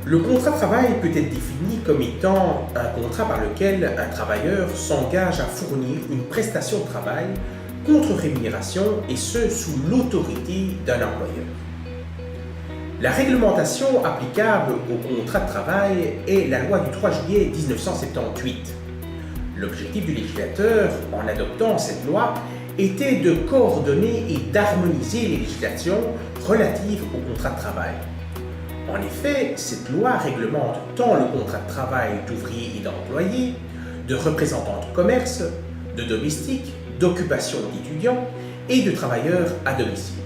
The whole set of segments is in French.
Le contrat de travail peut être défini comme étant un contrat par lequel un travailleur s'engage à fournir une prestation de travail contre rémunération et ce sous l'autorité d'un employeur. La réglementation applicable au contrat de travail est la loi du 3 juillet 1978. L'objectif du législateur, en adoptant cette loi, était de coordonner et d'harmoniser les législations relatives au contrat de travail. En effet, cette loi réglemente tant le contrat de travail d'ouvriers et d'employés, de représentants de commerce, de domestiques, d'occupation d'étudiants et de travailleurs à domicile.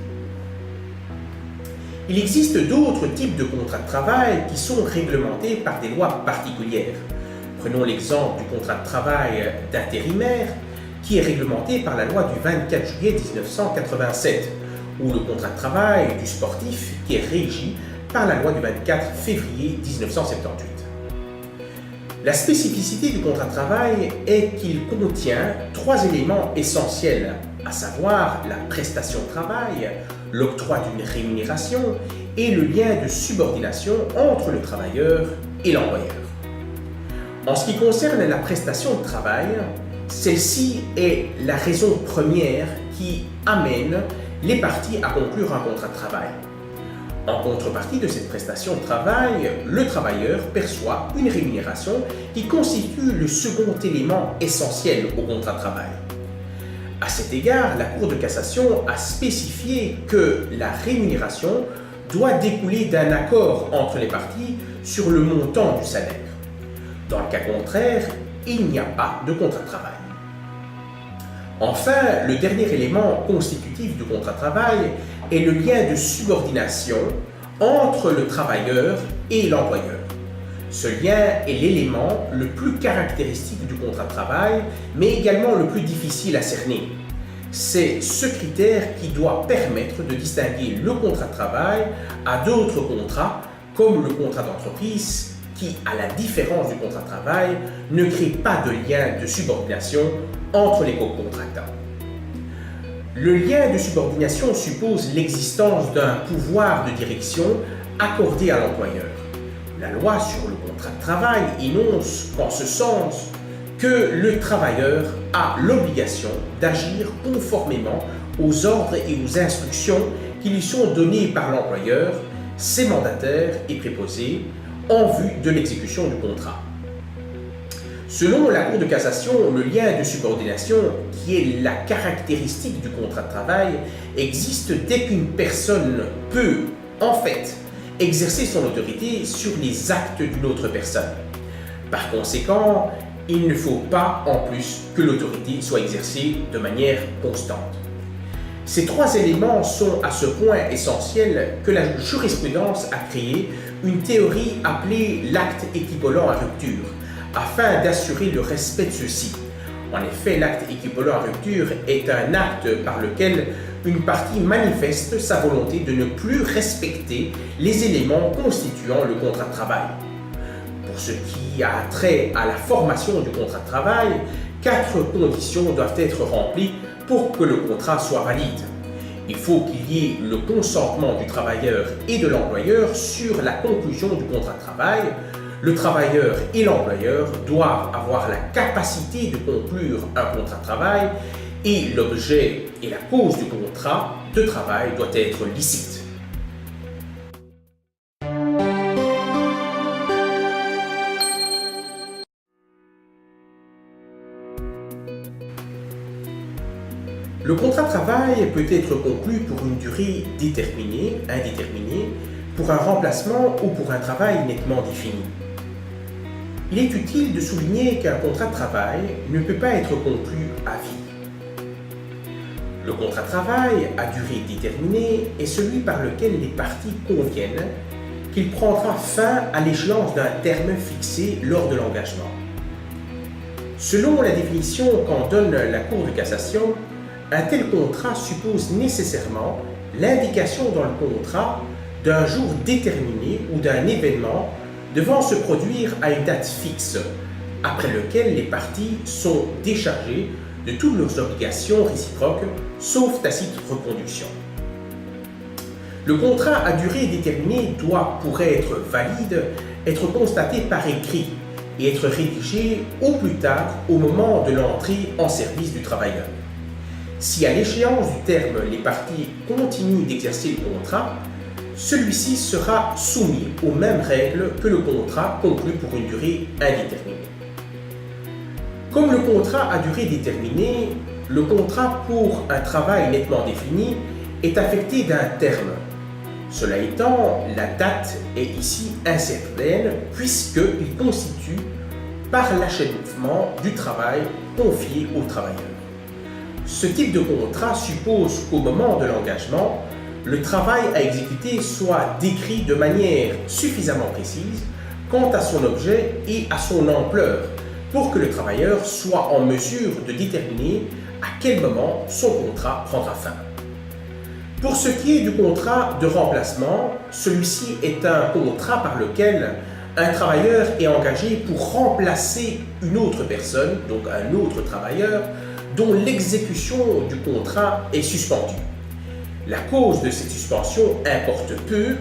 Il existe d'autres types de contrats de travail qui sont réglementés par des lois particulières. Prenons l'exemple du contrat de travail d'intérimaire qui est réglementé par la loi du 24 juillet 1987 ou le contrat de travail du sportif qui est régi par la loi du 24 février 1978. La spécificité du contrat de travail est qu'il contient 3 éléments essentiels, à savoir la prestation de travail, l'octroi d'une rémunération et le lien de subordination entre le travailleur et l'employeur. En ce qui concerne la prestation de travail, celle-ci est la raison première qui amène les parties à conclure un contrat de travail. En contrepartie de cette prestation de travail, le travailleur perçoit une rémunération qui constitue le second élément essentiel au contrat de travail. À cet égard, la Cour de cassation a spécifié que la rémunération doit découler d'un accord entre les parties sur le montant du salaire. Dans le cas contraire, il n'y a pas de contrat de travail. Enfin, le dernier élément constitutif du contrat de travail est le lien de subordination entre le travailleur et l'employeur. Ce lien est l'élément le plus caractéristique du contrat de travail, mais également le plus difficile à cerner. C'est ce critère qui doit permettre de distinguer le contrat de travail à d'autres contrats, comme le contrat d'entreprise, qui, à la différence du contrat de travail, ne crée pas de lien de subordination entre les co-contractants. Le lien de subordination suppose l'existence d'un pouvoir de direction accordé à l'employeur. La loi sur le contrat de travail énonce en ce sens que le travailleur a l'obligation d'agir conformément aux ordres et aux instructions qui lui sont donnés par l'employeur, ses mandataires et préposés en vue de l'exécution du contrat. Selon la Cour de cassation, le lien de subordination, qui est la caractéristique du contrat de travail, existe dès qu'une personne peut, en fait, exercer son autorité sur les actes d'une autre personne. Par conséquent, il ne faut pas en plus que l'autorité soit exercée de manière constante. Ces 3 éléments sont à ce point essentiels que la jurisprudence a créé une théorie appelée l'acte équivalent à rupture, afin d'assurer le respect de ceux-ci. En effet, l'acte équivalent à rupture est un acte par lequel une partie manifeste sa volonté de ne plus respecter les éléments constituant le contrat de travail. Pour ce qui a trait à la formation du contrat de travail, 4 conditions doivent être remplies pour que le contrat soit valide. Il faut qu'il y ait le consentement du travailleur et de l'employeur sur la conclusion du contrat de travail. Le travailleur et l'employeur doivent avoir la capacité de conclure un contrat de travail et l'objet et la cause du contrat de travail doit être licite. Le contrat de travail peut être conclu pour une durée déterminée, indéterminée, pour un remplacement ou pour un travail nettement défini. Il est utile de souligner qu'un contrat de travail ne peut pas être conclu à vie. Le contrat de travail à durée déterminée est celui par lequel les parties conviennent qu'il prendra fin à l'échéance d'un terme fixé lors de l'engagement. Selon la définition qu'en donne la Cour de cassation, un tel contrat suppose nécessairement l'indication dans le contrat d'un jour déterminé ou d'un événement devant se produire à une date fixe, après lequel les parties sont déchargées de toutes leurs obligations réciproques, sauf tacite reconduction. Le contrat à durée déterminée doit, pour être valide, être constaté par écrit et être rédigé au plus tard au moment de l'entrée en service du travailleur. Si à l'échéance du terme, les parties continuent d'exercer le contrat, celui-ci sera soumis aux mêmes règles que le contrat conclu pour une durée indéterminée. Comme le contrat à durée déterminée, le contrat pour un travail nettement défini est affecté d'un terme. Cela étant, la date est ici incertaine puisqu'il constitue par l'achèvement du travail confié au travailleur. Ce type de contrat suppose qu'au moment de l'engagement, le travail à exécuter soit décrit de manière suffisamment précise quant à son objet et à son ampleur pour que le travailleur soit en mesure de déterminer à quel moment son contrat prendra fin. Pour ce qui est du contrat de remplacement, celui-ci est un contrat par lequel un travailleur est engagé pour remplacer une autre personne, donc un autre travailleur, dont l'exécution du contrat est suspendue. La cause de cette suspension importe peu,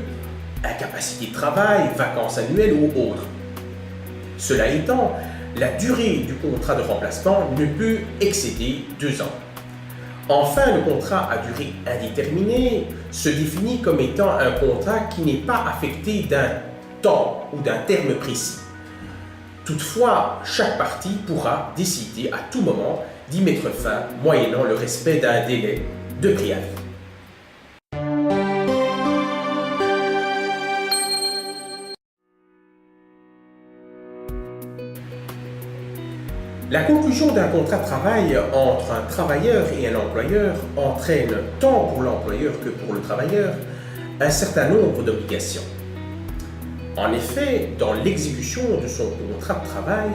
incapacité de travail, vacances annuelles ou autre. Cela étant, la durée du contrat de remplacement ne peut excéder 2 ans. Enfin, le contrat à durée indéterminée se définit comme étant un contrat qui n'est pas affecté d'un temps ou d'un terme précis. Toutefois, chaque partie pourra décider à tout moment d'y mettre fin moyennant le respect d'un délai de préavis. La conclusion d'un contrat de travail entre un travailleur et un employeur entraîne, tant pour l'employeur que pour le travailleur, un certain nombre d'obligations. En effet, dans l'exécution de son contrat de travail,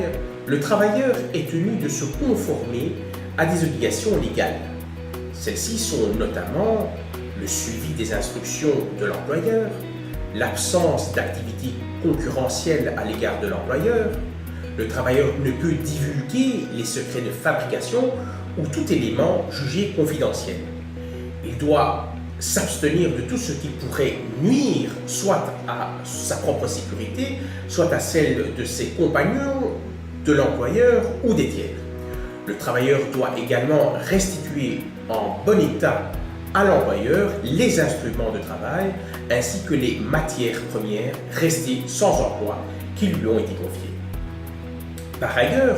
le travailleur est tenu de se conformer à des obligations légales. Celles-ci sont notamment le suivi des instructions de l'employeur, l'absence d'activité concurrentielle à l'égard de l'employeur. Le travailleur ne peut divulguer les secrets de fabrication ou tout élément jugé confidentiel. Il doit s'abstenir de tout ce qui pourrait nuire soit à sa propre sécurité, soit à celle de ses compagnons, de l'employeur ou des tiers. Le travailleur doit également restituer en bon état à l'employeur les instruments de travail ainsi que les matières premières restées sans emploi qui lui ont été confiées. Par ailleurs,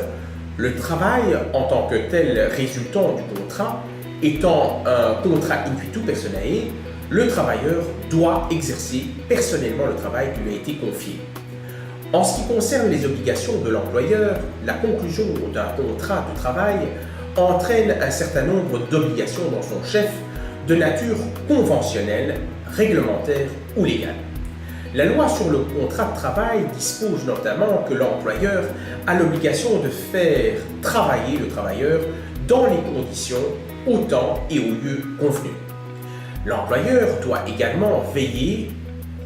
le travail en tant que tel résultant du contrat étant un contrat in situ personae, le travailleur doit exercer personnellement le travail qui lui a été confié. En ce qui concerne les obligations de l'employeur, la conclusion d'un contrat de travail entraîne un certain nombre d'obligations dans son chef de nature conventionnelle, réglementaire ou légale. La loi sur le contrat de travail dispose notamment que l'employeur a l'obligation de faire travailler le travailleur dans les conditions, au temps et au lieu convenus. L'employeur doit également veiller,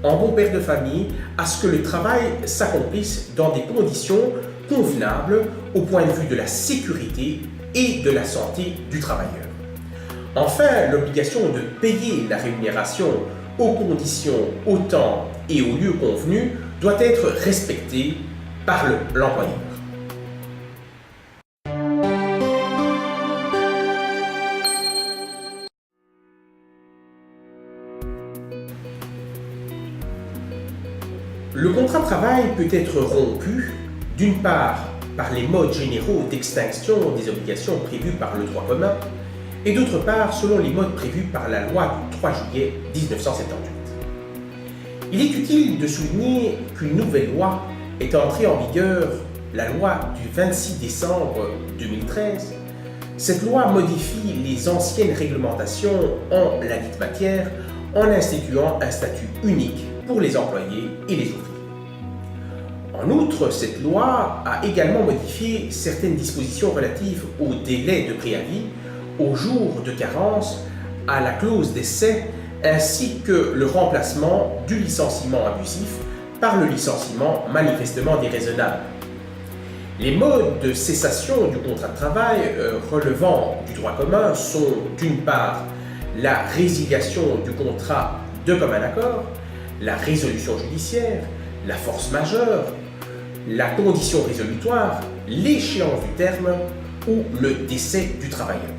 en bon père de famille, à ce que le travail s'accomplisse dans des conditions convenables au point de vue de la sécurité et de la santé du travailleur. Enfin, l'obligation de payer la rémunération aux conditions, au temps et au lieu convenus doit être respectée par l'employeur. Le contrat de travail peut être rompu, d'une part par les modes généraux d'extinction des obligations prévues par le droit commun, et d'autre part selon les modes prévus par la loi du 3 juillet 1978. Il est utile de souligner qu'une nouvelle loi est entrée en vigueur, la loi du 26 décembre 2013. Cette loi modifie les anciennes réglementations en la dite matière en instituant un statut unique pour les employés et les ouvriers. En outre, cette loi a également modifié certaines dispositions relatives au délai de préavis, aux jours de carence, à la clause d'essai, ainsi que le remplacement du licenciement abusif par le licenciement manifestement déraisonnable. Les modes de cessation du contrat de travail relevant du droit commun sont d'une part la résiliation du contrat de commun accord, la résolution judiciaire, la force majeure, la condition résolutoire, l'échéance du terme ou le décès du travailleur.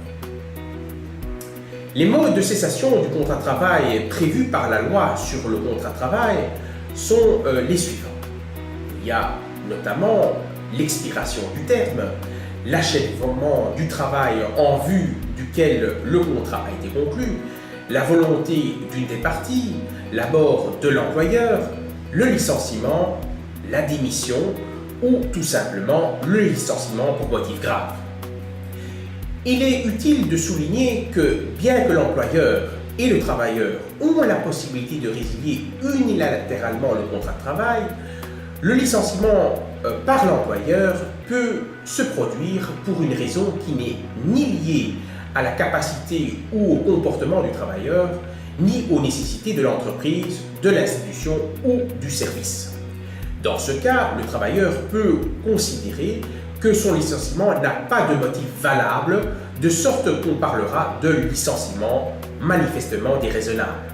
Les modes de cessation du contrat de travail prévus par la loi sur le contrat de travail sont les suivants. Il y a notamment l'expiration du terme, l'achèvement du travail en vue duquel le contrat a été conclu, la volonté d'une des parties, la mort de l'employeur, le licenciement, la démission ou tout simplement le licenciement pour motif grave. Il est utile de souligner que bien que l'employeur et le travailleur ont la possibilité de résilier unilatéralement le contrat de travail, le licenciement par l'employeur peut se produire pour une raison qui n'est ni liée à la capacité ou au comportement du travailleur, ni aux nécessités de l'entreprise, de l'institution ou du service. Dans ce cas, le travailleur peut considérer que son licenciement n'a pas de motif valable, de sorte qu'on parlera de licenciement manifestement déraisonnable.